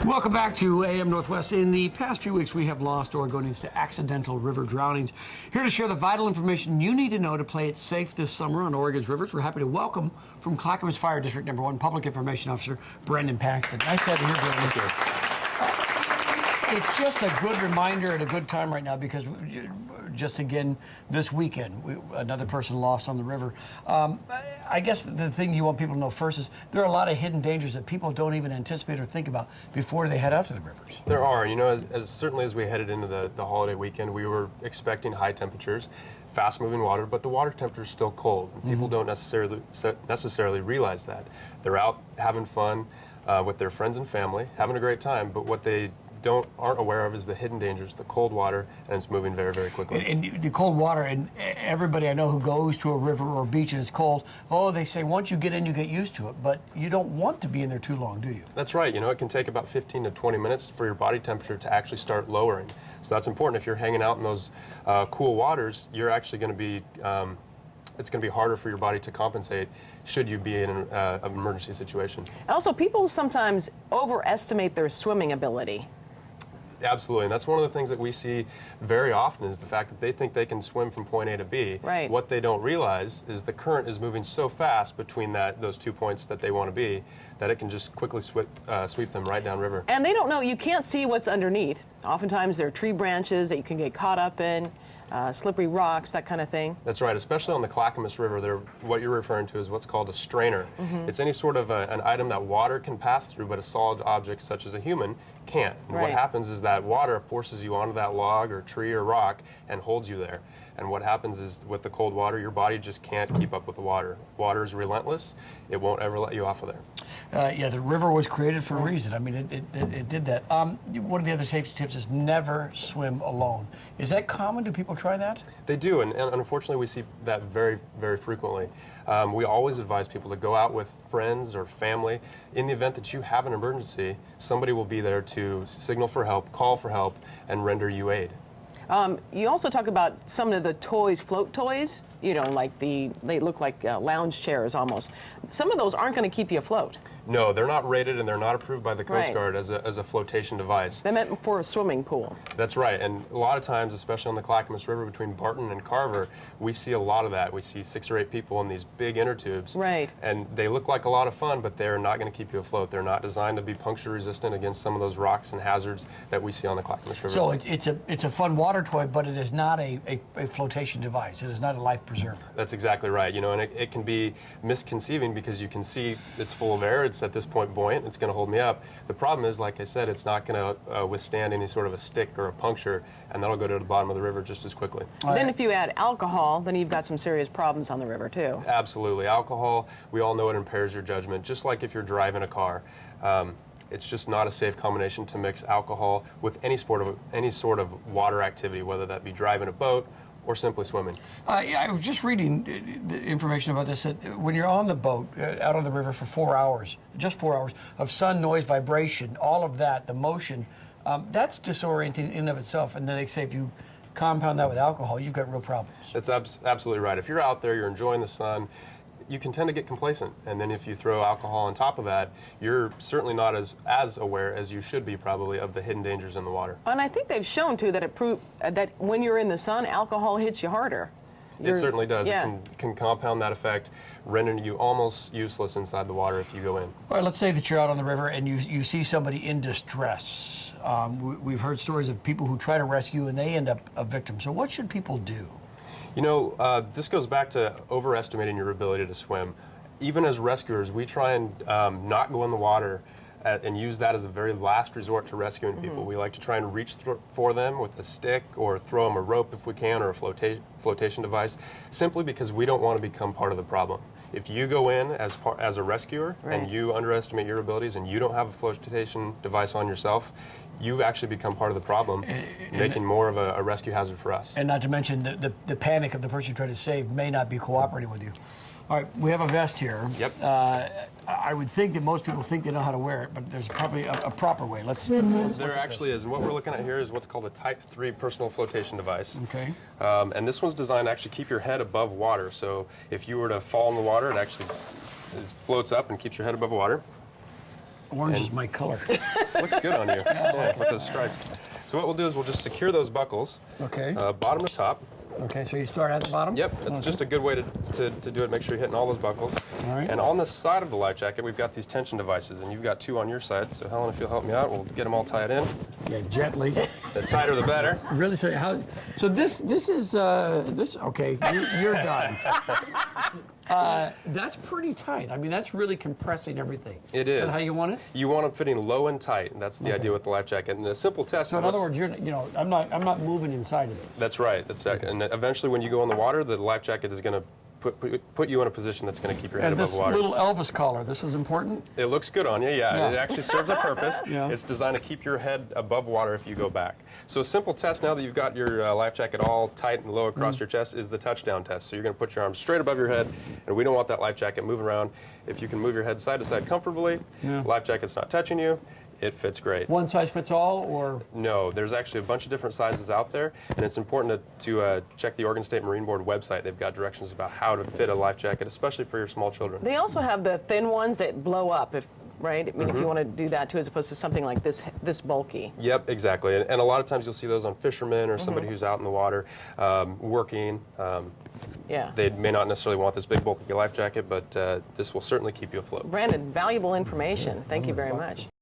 Welcome back to AM Northwest. In the past few weeks, we have lost Oregonians to accidental river drownings. Here to share the vital information you need to know to play it safe this summer on Oregon's rivers, we're happy to welcome from Clackamas Fire District Number 1 Public Information Officer Brendan Paxton. Nice to have you here, Brendan. Thank you. It's just a good reminder at a good time right now because just again this weekend, another person lost on the river. I guess the thing you want people to know first is there are a lot of hidden dangers that people don't even anticipate or think about before they head out to the rivers. There are. You know, as certainly as we headed into the holiday weekend, we were expecting high temperatures, fast-moving water, but the water temperature is still cold. And people don't necessarily realize that. They're out having fun with their friends and family, having a great time, but what they aren't aware of is the hidden dangers, the cold water, and it's moving very, very quickly. And the cold water, and everybody I know who goes to a river or a beach and it's cold, oh, they say once you get in, you get used to it, but you don't want to be in there too long, do you? That's right. You know, it can take about 15 to 20 minutes for your body temperature to actually start lowering. So that's important. If you're hanging out in those cool waters, you're actually going to be it's going to be harder for your body to compensate should you be in an emergency situation. Also, people sometimes overestimate their swimming ability. Absolutely, and that's one of the things that we see very often is the fact that they think they can swim from point A to B. Right. What they don't realize is the current is moving so fast between those 2 points that they want to be that it can just quickly sweep them right downriver. And they don't know, you can't see what's underneath. Oftentimes there are tree branches that you can get caught up in, slippery rocks, that kind of thing. That's right, especially on the Clackamas River, what you're referring to is what's called a strainer. It's any sort of an item that water can pass through, but a solid object such as a human can't. And what happens is that water forces you onto that log or tree or rock and holds you there. And what happens is with the cold water, your body just can't keep up with the water. Water is relentless. It won't ever let you off of there. Yeah, the river was created for a reason. I mean, it did that. One of the other safety tips is never swim alone. Is that common? Do people try that? They do, and unfortunately we see that very, very frequently. We always advise people to go out with friends or family. In the event that you have an emergency, somebody will be there to signal for help, call for help, and render you aid. You also talk about some of the toys, float toys, you know, like they look like lounge chairs almost. Some of those aren't going to keep you afloat. No, they're not rated and they're not approved by the Coast Guard as a flotation device. They're meant for a swimming pool. That's right, and a lot of times, especially on the Clackamas River between Barton and Carver, we see a lot of that. We see 6 or 8 people in these big inner tubes. Right. And they look like a lot of fun, but they're not going to keep you afloat. They're not designed to be puncture resistant against some of those rocks and hazards that we see on the Clackamas River. So it's a fun water toy, but it is not a flotation device. It is not a life preserver. That's exactly right. You know, and it can be misconceiving because you can see it's full of air. It's at this point buoyant. It's going to hold me up. The problem is, like I said, it's not going to withstand any sort of a stick or a puncture, and that'll go to the bottom of the river just as quickly. Then if you add alcohol, then you've got some serious problems on the river too. Absolutely. Alcohol, we all know it impairs your judgment, just like if you're driving a car. It's just not a safe combination to mix alcohol with any sort of water activity, whether that be driving a boat or simply swimming. Yeah, I was just reading the information about this, that when you're on the boat, out on the river for 4 hours, just 4 hours, of sun, noise, vibration, all of that, the motion, that's disorienting in and of itself. And then they say if you compound that with alcohol, you've got real problems. That's absolutely right. If you're out there, you're enjoying the sun, you can tend to get complacent, and then if you throw alcohol on top of that, you're certainly not as aware as you should be probably of the hidden dangers in the water. And I think they've shown too that that when you're in the sun, alcohol hits you harder. It certainly does. Yeah. It can compound that effect, rendering you almost useless inside the water if you go in. All right, let's say that you're out on the river and you see somebody in distress. We've heard stories of people who try to rescue and they end up a victim. So what should people do? You know, this goes back to overestimating your ability to swim. Even as rescuers, we try and not go in the water and use that as a very last resort to rescuing people. We like to try and reach for them with a stick or throw them a rope if we can, or a flotation device, simply because we don't want to become part of the problem. If you go in as a rescuer and you underestimate your abilities and you don't have a flotation device on yourself, you actually become part of the problem, making more of a rescue hazard for us. And not to mention the panic of the person you try to save may not be cooperating with you. All right, we have a vest here. Yep. I would think that most people think they know how to wear it, but there's probably a proper way. Let's there actually is, and what we're looking at here is what's called a Type 3 personal flotation device. Okay. And this one's designed to actually keep your head above water. So if you were to fall in the water, it actually floats up and keeps your head above water. Orange is my color. Looks good on you, yeah, with those stripes. So what we'll do is we'll just secure those buckles, Okay. bottom to top. Okay, so you start at the bottom? Yep, it's just a good way to do it. Make sure you're hitting all those buckles. All right. And on the side of the life jacket, we've got these tension devices, and you've got 2 on your side. So Helen, if you'll help me out, we'll get them all tied in. Yeah, gently. The tighter, the better. Really? So how? So this is this. Okay, you're done. That's pretty tight. I mean, that's really compressing everything. It Is is. that how you want it? You want them fitting low and tight, and that's the idea with the life jacket. And a simple test. So is in other what's- words, I'm not moving inside of this. That's right. That's right. And eventually, when you go in the water, the life jacket is going to put you in a position that's going to keep your head And above this water. little Elvis collar, this is important. It looks good on you, yeah. Yeah. It actually serves a purpose. Yeah. It's designed to keep your head above water if you go back. So a simple test now that you've got your life jacket all tight and low across your chest is the touchdown test. So you're going to put your arms straight above your head, and we don't want that life jacket moving around. If you can move your head side to side comfortably, Yeah. life jacket's not touching you, it fits great. One size fits all, or No, there's actually a bunch of different sizes out there, and it's important to check the Oregon State Marine Board website. They've got directions about how to fit a life jacket, especially for your small children. They also have the thin ones that blow up, right? I mean, if you want to do that too, as opposed to something like this bulky. Yep, exactly. And a lot of times you'll see those on fishermen or somebody who's out in the water working. Yeah. They may not necessarily want this big bulky life jacket, but this will certainly keep you afloat. Brandon, valuable information. Thank you very much.